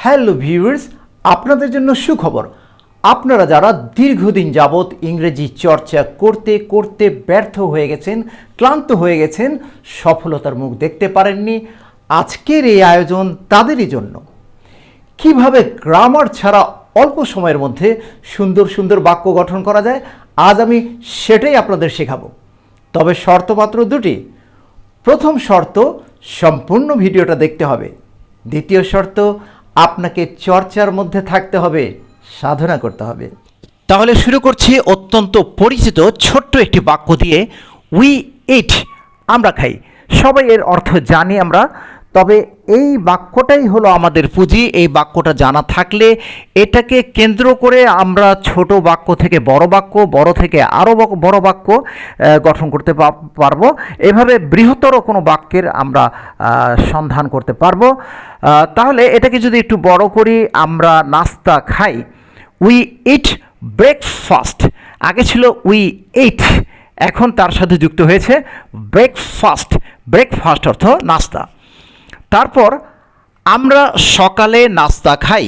Hello viewers, আপনাদের জন্য সুখবর। আপনারা যারা দীর্ঘদিন যাবৎ ইংরেজি চর্চা করতে করতে ব্যর্থ হয়ে গেছেন, ক্লান্ত হয়ে গেছেন, সফলতার মুখ দেখতে পারেননি, আজকের এই আয়োজন তাদেরই জন্য। কিভাবে গ্রামার ছাড়া অল্প সময়ের মধ্যে সুন্দর সুন্দর বাক্য গঠন করা যায়, আজ আমি সেটাই আপনাদের শেখাবো। তবে শর্ত মাত্র দুটি। প্রথম শর্ত, সম্পূর্ণ ভিডিওটা দেখতে হবে। দ্বিতীয় শর্ত, আপনাকে চর্চার মধ্যে থাকতে হবে, সাধনা করতে হবে। তাহলে শুরু করছি অত্যন্ত পরিচিত ছোট্ট একটি বাক্য দিয়ে। উই ইট, আমরা খাই। সবাই এর অর্থ জানি আমরা, তবে এই বাক্যটাই হলো আমাদের পুঁজি। এই বাক্যটা জানা থাকলে এটাকে কেন্দ্র করে আমরা ছোট বাক্য থেকে বড় বাক্য, বড় থেকে আরও বড় বাক্য গঠন করতে পারবো। এভাবে বৃহত্তর কোনো বাক্যের আমরা সন্ধান করতে পারবো। তাহলে এটাকে যদি একটু বড় করি, আমরা নাস্তা খাই। We eat breakfast. আগে ছিল উই ইট, এখন তার সাথে যুক্ত হয়েছে ব্রেকফাস্ট। ব্রেকফাস্ট অর্থ নাস্তা। তারপর আমরা সকালে নাস্তা খাই।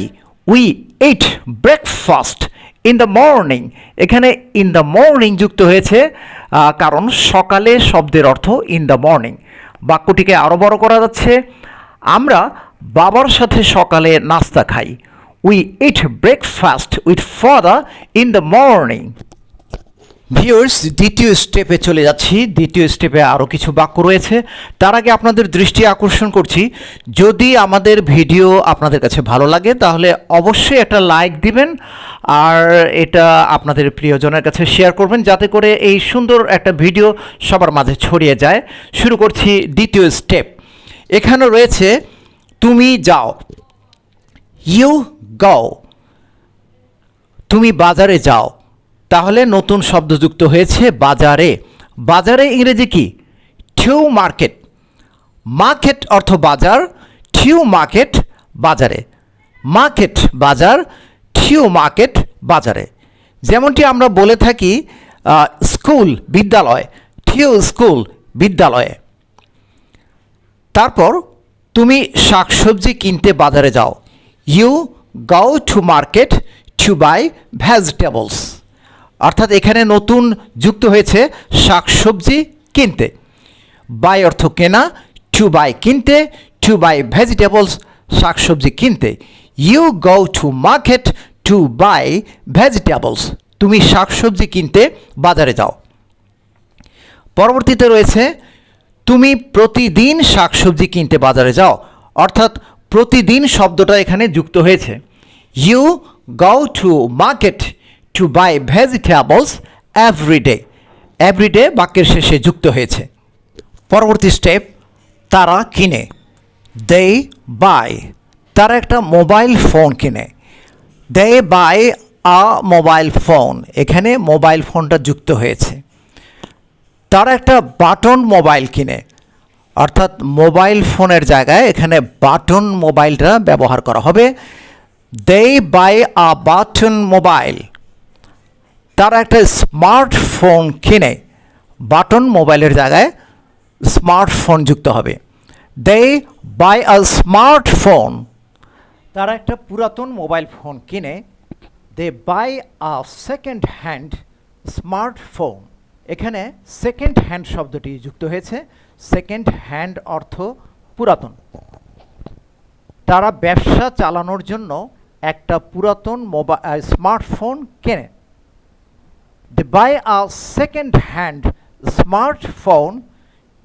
We eat breakfast in the morning. এখানে ইন দ্য মর্নিং যুক্ত হয়েছে কারণ সকালে শব্দের অর্থ ইন দ্য মর্নিং। বাক্যটিকে আরও বড় করা যাচ্ছে। আমরা বাবার সাথে সকালে নাস্তা খাই। We eat breakfast with father in the morning. Viewers, দ্বিতীয় স্টেপে চলে যাচ্ছি। দ্বিতীয় স্টেপে আরও কিছু বাক্য রয়েছে। তার আগে আপনাদের দৃষ্টি আকর্ষণ করছি, যদি আমাদের ভিডিও আপনাদের কাছে ভালো লাগে তাহলে অবশ্যই একটা লাইক দিবেন, আর এটা আপনাদের প্রিয়জনের কাছে শেয়ার করবেন, যাতে করে এই সুন্দর একটা ভিডিও সবার মাঝে ছড়িয়ে যায়। শুরু করছি দ্বিতীয় স্টেপ। এখানে রয়েছে তুমি যাও। You go. তুমি বাজারে যাও। তাহলে নতুন শব্দ যুক্ত হয়েছে বাজারে। বাজারে ইংরেজি কি? To market. মার্কেট অর্থ বাজার, টু মার্কেট বাজারে। মার্কেট বাজার, টু মার্কেট বাজারে। যেমনটি আমরা বলে থাকি স্কুল বিদ্যালয়, টু স্কুল বিদ্যালয়ে। তারপর তুমি শাকসবজি কিনতে বাজারে যাও। You go to market to buy vegetables. অর্থাৎ এখানে নতুন যুক্ত হয়েছে শাকসবজি কিনতে। বাই অর্থ কেনা, টু বাই কিনতে, টু বাই ভেজিটেবলস শাকসবজি কিনতে। You go to market to buy vegetables. তুমি শাকসবজি কিনতে বাজারে যাও। পরবর্তীতে রয়েছে তুমি প্রতিদিন শাকসবজি কিনতে বাজারে যাও। অর্থাৎ প্রতিদিন শব্দটা এখানে যুক্ত হয়েছে। You go to market to buy vegetables everyday. Everyday বাক্যের শেষে যুক্ত হয়েছে। পরবর্তী স্টেপ, তারা কিনে। They buy. তারা একটা মোবাইল ফোন কিনে। They buy a mobile phone. এখানে মোবাইল ফোনটা যুক্ত হয়েছে। তারা একটা বাটন মোবাইল কিনে। অর্থাৎ মোবাইল ফোনের জায়গায় এখানে বাটন মোবাইলটা ব্যবহার করা হবে। They buy a button mobile. তারা একটা স্মার্টফোন কিনে। বাটন মোবাইলের জায়গায় স্মার্টফোন যুক্ত হবে। They buy a smartphone. তারা একটা পুরাতন মোবাইল ফোন কিনে। They buy a second hand smartphone. এখানে সেকেন্ড হ্যান্ড শব্দটি যুক্ত হয়েছে। সেকেন্ড হ্যান্ড অর্থ পুরাতন। তারা ব্যবসা চালানোর জন্য একটা পুরাতন স্মার্টফোন কেনে। They buy a second-hand smartphone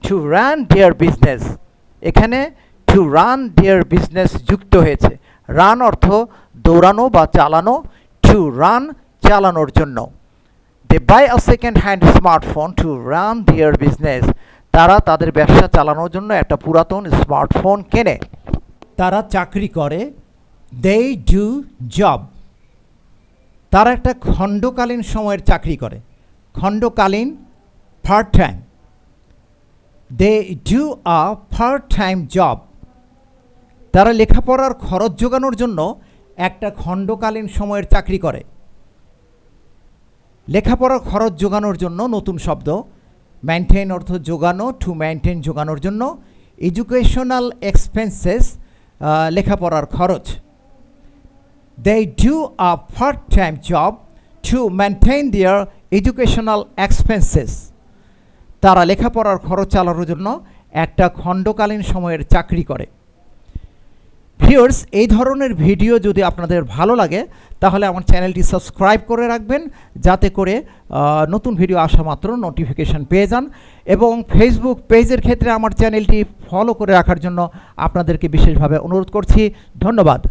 to run their business. এখানে to run their business যুক্ত হয়েছে। রান অর্থ দৌড়ানো বা চালানো, to run চালানোর জন্য। They buy a second-hand smartphone to run their business. তারা তাদের ব্যবসা চালানোর জন্য একটা পুরাতন স্মার্টফোন কেনে। তারা চাকরি করে। They do job. তারা একটা খণ্ডকালীন সময়ের চাকরি করে। খণ্ডকালীন, part time. They do a part time job. তারা লেখাপড়ার খরচ জোগানোর জন্য একটা খণ্ডকালীন সময়ের চাকরি করে। লেখাপড়ার খরচ জোগানোর জন্য নতুন শব্দ। মেনটেন অর্থ জোগানো, টু মেনটেন জোগানোর জন্য। এডুকেশনাল এক্সপেন্সেস লেখাপড়ার খরচ। they do a part-time job to maintain their educational expenses. তারা লেখাপড়ার খরচ চালানোর জন্য একটা খণ্ডকালীন সময়ের চাকরি করে। ভিউয়ার্স, এই ধরনের ভিডিও যদি আপনাদের ভালো লাগে তাহলে আমার চ্যানেলটি সাবস্ক্রাইব করে রাখবেন, যাতে করে নতুন ভিডিও আসা মাত্র নোটিফিকেশান পেয়ে যান। এবং ফেসবুক পেজের ক্ষেত্রে আমার চ্যানেলটি ফলো করে রাখার জন্য আপনাদেরকে বিশেষভাবে অনুরোধ করছি। ধন্যবাদ।